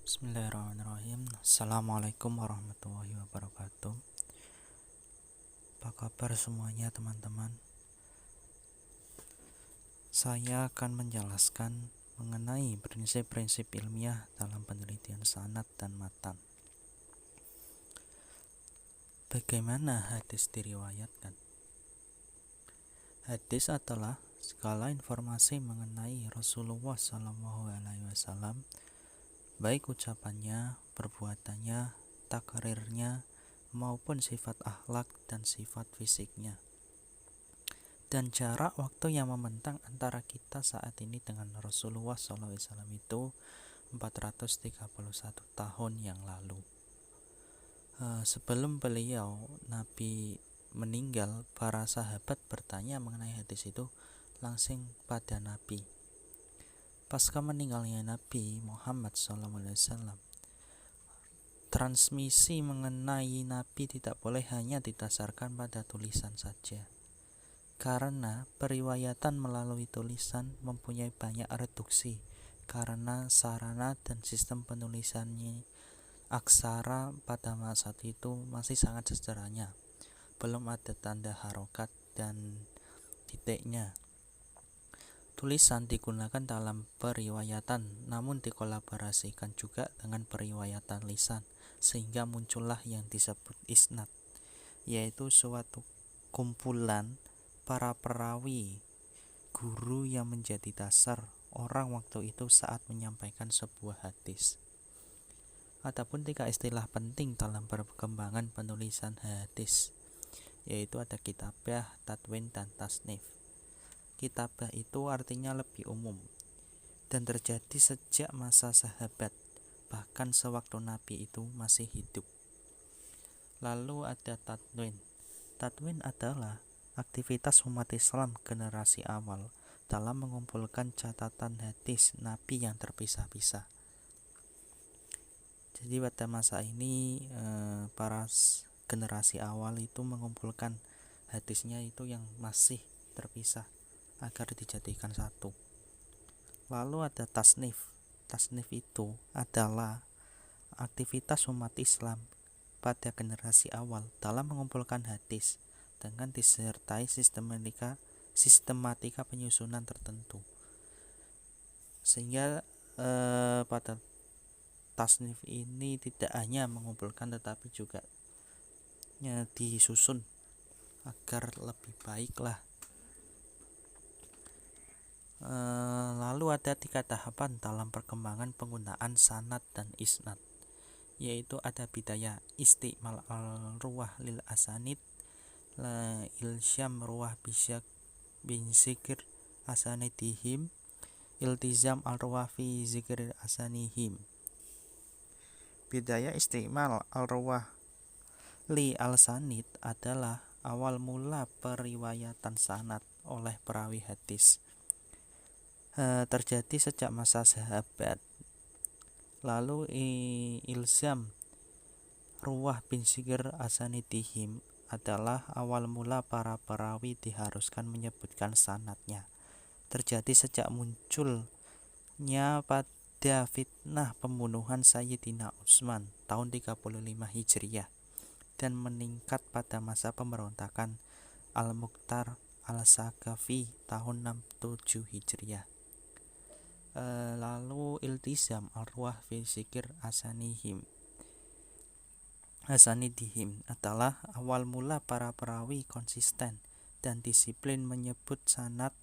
Bismillahirrahmanirrahim. Assalamualaikum warahmatullahi wabarakatuh. Apa kabar semuanya teman-teman? Saya akan menjelaskan mengenai prinsip-prinsip ilmiah dalam penelitian sanad dan matan. Bagaimana hadis diriwayatkan? Hadis adalah segala informasi mengenai Rasulullah SAW, baik ucapannya, perbuatannya, takrirnya, maupun sifat akhlak dan sifat fisiknya, dan jarak waktu yang membentang antara kita saat ini dengan Rasulullah SAW itu 431 tahun yang lalu. Sebelum beliau Nabi meninggal, para sahabat bertanya mengenai hadis itu langsung pada Nabi. Pasca meninggalnya Nabi Muhammad SAW, transmisi mengenai Nabi tidak boleh hanya didasarkan pada tulisan saja, karena periwayatan melalui tulisan mempunyai banyak reduksi, karena sarana dan sistem penulisannya aksara pada masa itu masih sangat sederhana, belum ada tanda harokat dan titiknya. Tulisan digunakan dalam periwayatan, namun dikolaborasikan juga dengan periwayatan lisan, sehingga muncullah yang disebut isnad, yaitu suatu kumpulan para perawi guru yang menjadi dasar orang waktu itu saat menyampaikan sebuah hadis. Adapun tiga istilah penting dalam perkembangan penulisan hadis, yaitu ada kitabah, tadwin, dan tasnif. Kitabah itu artinya lebih umum dan terjadi sejak masa sahabat, bahkan sewaktu Nabi itu masih hidup. Lalu ada tadwin. Tadwin adalah aktivitas umat Islam generasi awal dalam mengumpulkan catatan hadis Nabi yang terpisah-pisah. Jadi pada masa ini para generasi awal itu mengumpulkan hadisnya itu yang masih terpisah agar dijadikan satu. Lalu ada tasnif. Tasnif itu adalah aktivitas umat Islam pada generasi awal dalam mengumpulkan hadis dengan disertai sistematika penyusunan tertentu, sehingga pada tasnif ini tidak hanya mengumpulkan tetapi juga disusun agar lebih baiklah. Lalu ada 3 tahapan dalam perkembangan penggunaan sanad dan isnad, yaitu ada bidayah, istimal al-ruwah lil asanid, ilsyam ruwah bisyak bin zikir asanidihim, iltizam al-ruwah fi zikir asanihim. Bidayah istimal al-ruwah li al-sanid adalah awal mula periwayatan sanad oleh perawi hadis. Terjadi sejak masa sahabat. Lalu ilzam ruwah bin zikir asanidihim adalah awal mula para perawi diharuskan menyebutkan sanadnya. Terjadi sejak munculnya pada fitnah pembunuhan Sayyidina Utsman tahun 35 Hijriah dan meningkat pada masa pemberontakan Al-Mukhtar Al-Saqafi tahun 67 Hijriah. Lalu iltizam al-ruwah fi zikir asanidihim adalah awal mula para perawi konsisten dan disiplin menyebut sanad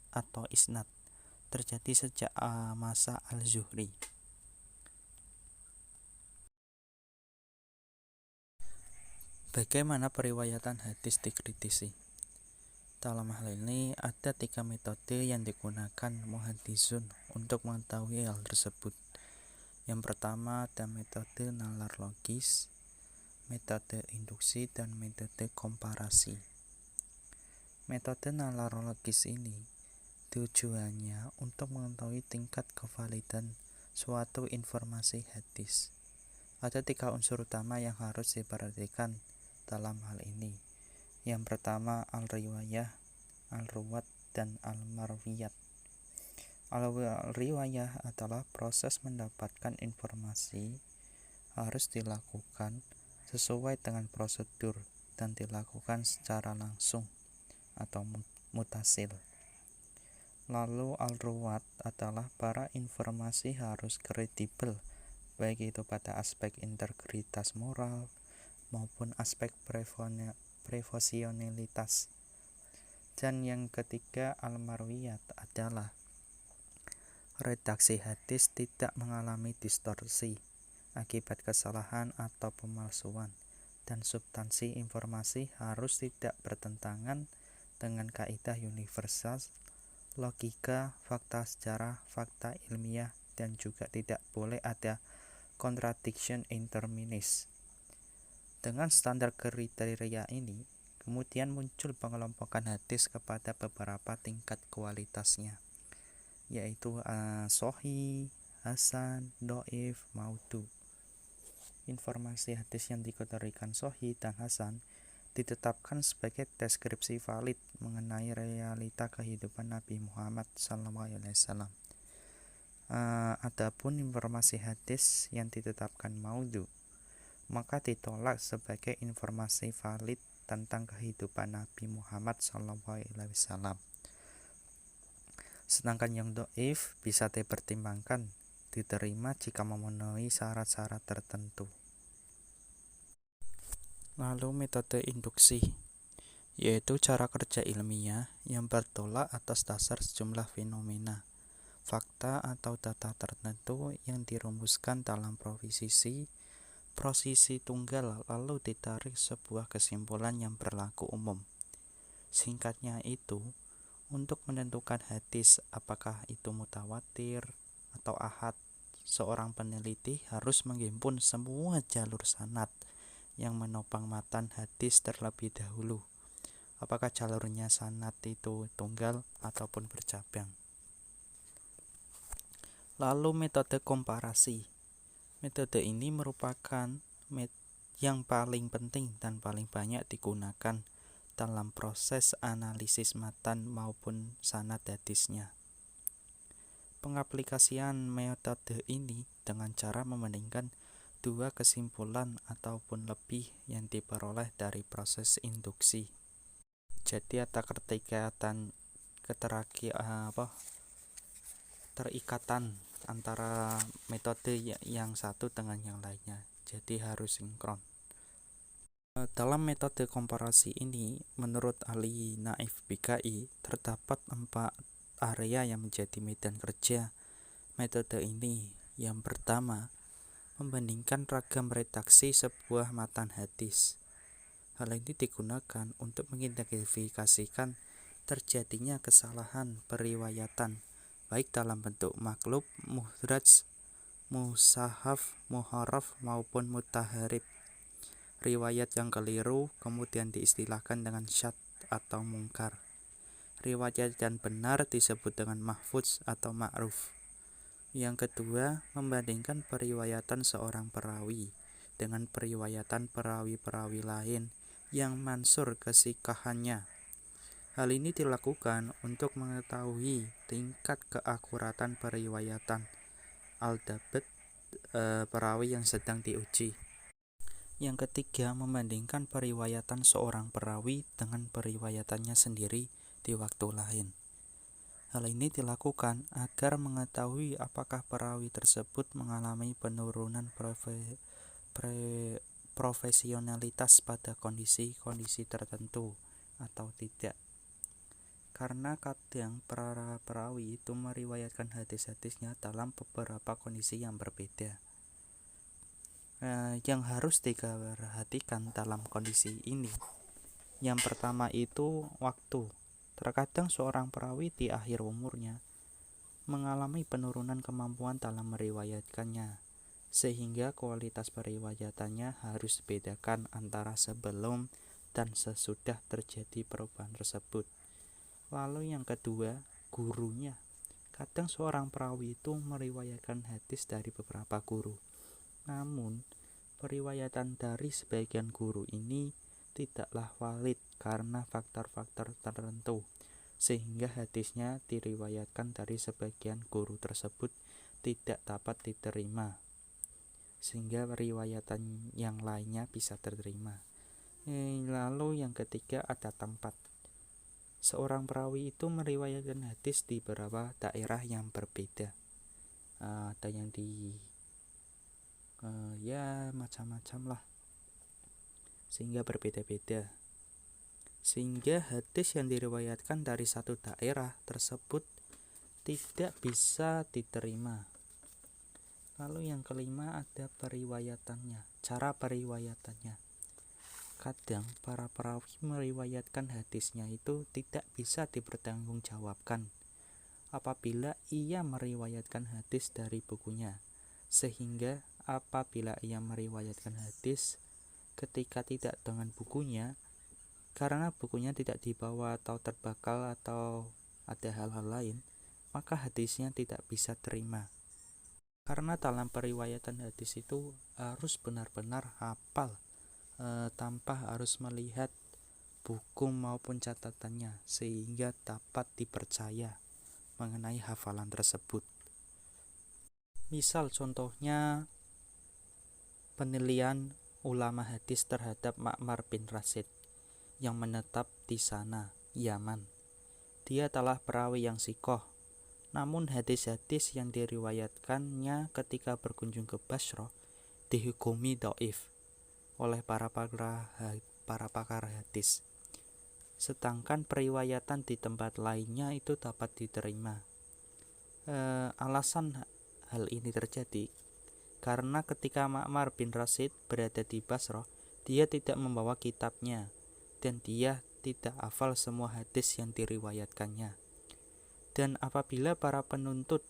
atau isnad. Terjadi sejak masa Al-Zuhri. Bagaimana periwayatan hadis dikritisi? Dalam hal ini ada 3 metode yang digunakan muhaddisun untuk mengetahui hal tersebut. Yang pertama ada metode nalar logis, metode induksi, dan metode komparasi. Metode nalar logis ini tujuannya untuk mengetahui tingkat kevalidan suatu informasi hadis. Ada 3 unsur utama yang harus diperhatikan dalam hal ini. Yang pertama al-riwayah, al-ruwat, dan al-marwiyat. Al-riwayah adalah proses mendapatkan informasi harus dilakukan sesuai dengan prosedur dan dilakukan secara langsung atau mutasil. Lalu al-ruwat adalah para informasi harus kredibel, baik itu pada aspek integritas moral maupun aspek profesionalitas. Dan yang ketiga al-marwiyat adalah redaksi hadis tidak mengalami distorsi akibat kesalahan atau pemalsuan, dan substansi informasi harus tidak bertentangan dengan kaidah universal, logika, fakta sejarah, fakta ilmiah, dan juga tidak boleh ada contradiction in terminis. Dengan standar kriteria ini, kemudian muncul pengelompokan hadis kepada beberapa tingkat kualitasnya, yaitu sahih, hasan, dhaif, maudhu. Informasi hadis yang dikategorikan sahih dan hasan ditetapkan sebagai deskripsi valid mengenai realita kehidupan Nabi Muhammad SAW. Adapun informasi hadis yang ditetapkan maudhu maka ditolak sebagai informasi valid tentang kehidupan Nabi Muhammad SAW. Sedangkan yang dhaif bisa dipertimbangkan, diterima jika memenuhi syarat-syarat tertentu. Lalu metode induksi, yaitu cara kerja ilmiah yang bertolak atas dasar sejumlah fenomena, fakta atau data tertentu yang dirumuskan dalam prosesi tunggal lalu ditarik sebuah kesimpulan yang berlaku umum. Singkatnya itu, untuk menentukan hadis apakah itu mutawatir atau ahad, seorang peneliti harus menghimpun semua jalur sanad yang menopang matan hadis terlebih dahulu. Apakah jalurnya sanad itu tunggal ataupun bercabang. Lalu metode komparasi. Metode ini merupakan yang paling penting dan paling banyak digunakan dalam proses analisis matan maupun sanad hadisnya. Pengaplikasian metode ini dengan cara membandingkan dua kesimpulan ataupun lebih yang diperoleh dari proses induksi. Jadi ada terikatan antara metode yang satu dengan yang lainnya. Jadi harus sinkron. Dalam metode komparasi ini, menurut Ali Naif Bikai, terdapat 4 area yang menjadi medan kerja metode ini. Yang pertama, membandingkan ragam redaksi sebuah matan hadis. Hal ini digunakan untuk mengidentifikasikan terjadinya kesalahan periwayatan, baik dalam bentuk maklub, muhraj, musahaf, muharraf maupun mutaharib. Riwayat yang keliru kemudian diistilahkan dengan syadz atau mungkar. Riwayat yang benar disebut dengan mahfudz atau ma'ruf. Yang kedua, membandingkan periwayatan seorang perawi dengan periwayatan perawi-perawi lain yang mansur kesikahannya. Hal ini dilakukan untuk mengetahui tingkat keakuratan periwayatan al-dabt perawi yang sedang diuji. Yang ketiga, membandingkan periwayatan seorang perawi dengan periwayatannya sendiri di waktu lain. Hal ini dilakukan agar mengetahui apakah perawi tersebut mengalami penurunan profesionalitas pada kondisi-kondisi tertentu atau tidak. Karena kadang para perawi itu meriwayatkan hadis-hadisnya dalam beberapa kondisi yang berbeda. Yang harus diperhatikan dalam kondisi ini, yang pertama itu waktu. Terkadang seorang perawi di akhir umurnya mengalami penurunan kemampuan dalam meriwayatkannya, sehingga kualitas periwayatannya harus dibedakan antara sebelum dan sesudah terjadi perubahan tersebut. Lalu yang kedua, gurunya. Kadang seorang perawi itu meriwayatkan hadis dari beberapa guru. Namun, periwayatan dari sebagian guru ini tidaklah valid karena faktor-faktor tertentu. sehingga hadisnya diriwayatkan dari sebagian guru tersebut tidak dapat diterima, sehingga riwayatan yang lainnya bisa diterima. Lalu yang ketiga ada tempat. Seorang perawi itu meriwayatkan hadis di beberapa daerah yang berbeda. Ada yang di macam-macam lah, sehingga berbeda-beda, sehingga hadis yang diriwayatkan dari satu daerah tersebut tidak bisa diterima. Lalu yang kelima ada periwayatannya, cara periwayatannya. Kadang para perawi meriwayatkan hadisnya itu tidak bisa dipertanggungjawabkan apabila ia meriwayatkan hadis dari bukunya, sehingga apabila ia meriwayatkan hadis ketika tidak dengan bukunya, karena bukunya tidak dibawa atau terbakar atau ada hal-hal lain, maka hadisnya tidak bisa terima. Karena dalam periwayatan hadis itu harus benar-benar hafal, tanpa harus melihat buku maupun catatannya, sehingga dapat dipercaya mengenai hafalan tersebut. Misal contohnya penilaian ulama hadis terhadap Ma'mar bin Rashid yang menetap di sana, Yaman. Dia telah perawi yang sikoh, namun hadis-hadis yang diriwayatkannya ketika berkunjung ke Basrah dihukumi dhaif oleh para pakar hadis. Sedangkan periwayatan di tempat lainnya itu dapat diterima. Alasan hal ini terjadi karena ketika Ma'mar bin Rashid berada di Basrah, dia tidak membawa kitabnya dan dia tidak hafal semua hadis yang diriwayatkannya. Dan apabila para penuntut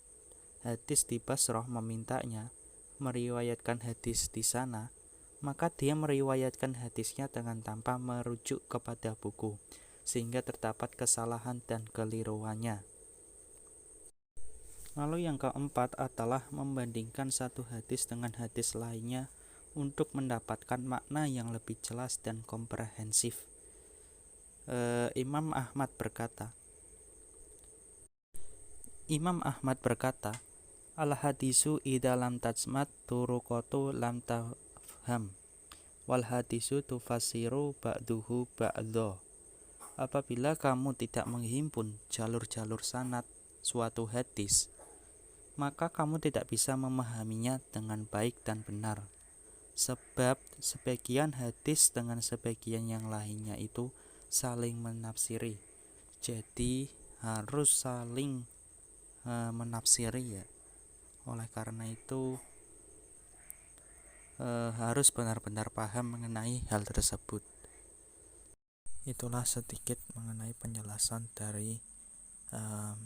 hadis di Basrah memintanya meriwayatkan hadis di sana, maka dia meriwayatkan hadisnya dengan tanpa merujuk kepada buku, sehingga terdapat kesalahan dan keliruannya. Lalu yang keempat adalah membandingkan satu hadis dengan hadis lainnya untuk mendapatkan makna yang lebih jelas dan komprehensif. Imam Ahmad berkata, al-hadisu idza lam tajmat turuqatu lam tafham wal hadisu tufassiru ba'duhu ba'dha. Apabila kamu tidak menghimpun jalur-jalur sanad suatu hadis, maka kamu tidak bisa memahaminya dengan baik dan benar. Sebab sebagian hadis dengan sebagian yang lainnya itu saling menafsiri. Jadi harus saling menafsiri ya. Oleh karena itu harus benar-benar paham mengenai hal tersebut. Itulah sedikit mengenai penjelasan dari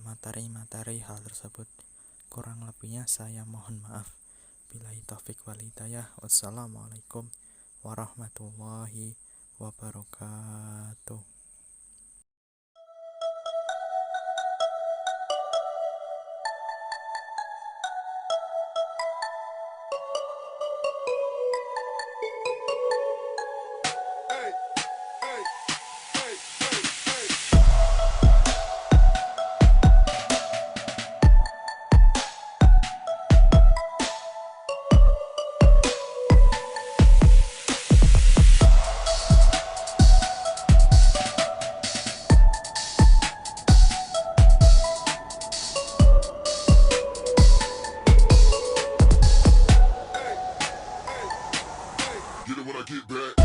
materi-materi hal tersebut. Kurang lebihnya saya mohon maaf. Billahi taufik wal hidayah. Wassalamualaikum warahmatullahi wabarakatuh. Get it when I get back.